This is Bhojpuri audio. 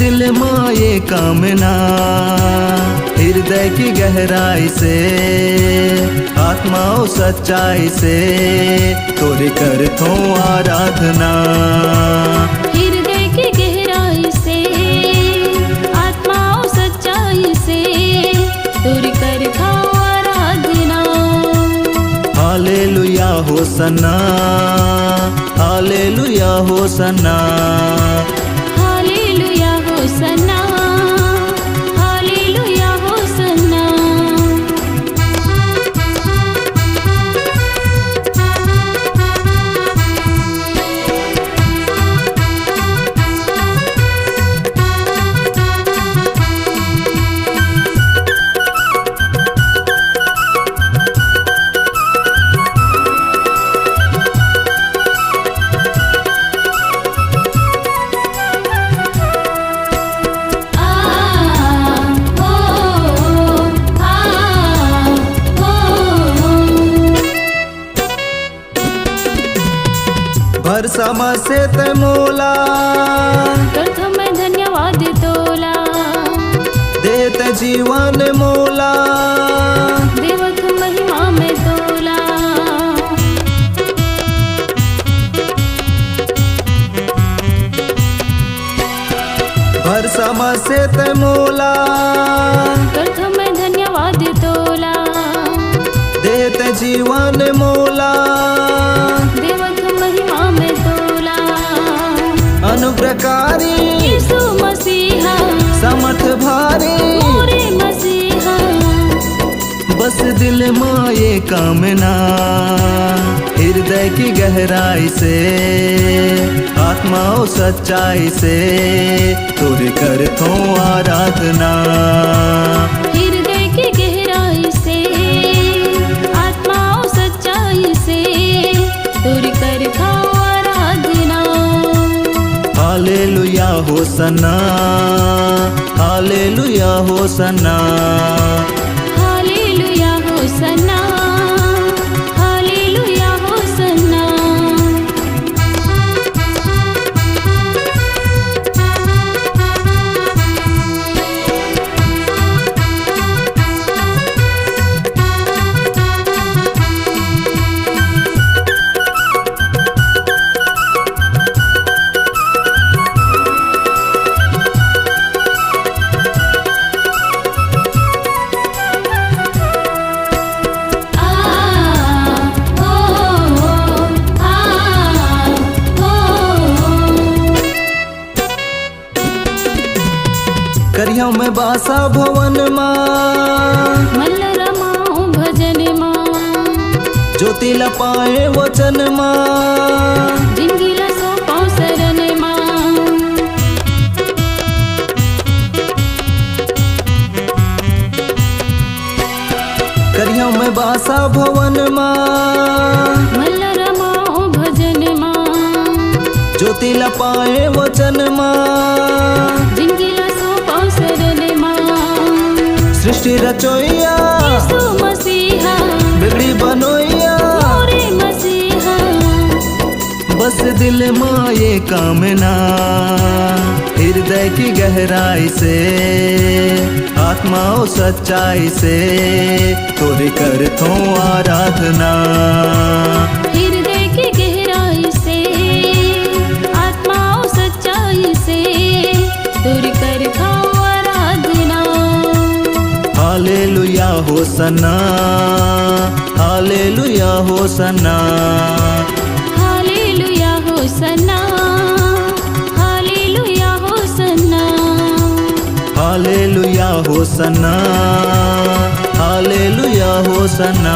दिल में ये कामना, हृदय की गहराई से, आत्मा और सच्चाई से तोरे करथो आराधना। हृदय की गहराई से, आत्मा और सच्चाई से तोरे करथो आराधना। Hallelujah hosanna, hallelujah hosanna, hallelujah hosanna, hallelujah hosanna. भरसमा से ते मोला, प्रथम धन्यवाद तोला, देत जीवन मोला, देवत महिमा में तोला। भरसमा से ते मोला, प्रथम धन्यवाद तोला, देत जीवन मोला, देवत महिमा में तोला। अनुग्रहकारी यीशु मसीहा, समर्थ भारी, मोरे मसीहा। बस दिल में ये कामना, हृदय की गहराई से, आत्मा और सच्चाई से तोरे करथो आराधना। हृदय की गहराई से, आत्मा और सच्चाई से तोरे करथो आराधना। Hallelujah hosanna, hallelujah hosanna, hallelujah hosanna, hallelujah hosanna. करिया में बासा भवन माँ, मल्ल रमाऊं भजन माँ, ज्योति लपाए वचन माँ, जिंदगी ला सौंपाऊं शरण माँ। करिया में बासा भवन माँ, मल्ल रमाऊं भजन माँ, ज्योति लपाए वचन माँ, जिंदगी ला सौंपाऊं शरण माँ। सृष्टि रचोइया, यीशु मसीहा, बिगड़ी बनोइया, मोरे मसीहा। बस दिल में ये कामना, हृदय की गहराई से, आत्मा और सच्चाई से तोरे करथो आराधना। हृदय की गहराई से, आत्मा और सच्चाई से तोरे करथो आराधना। Hallelujah hosanna, hallelujah hosanna, hallelujah hosanna, hallelujah hosanna. Hallelujah hosanna, hallelujah Hosanna.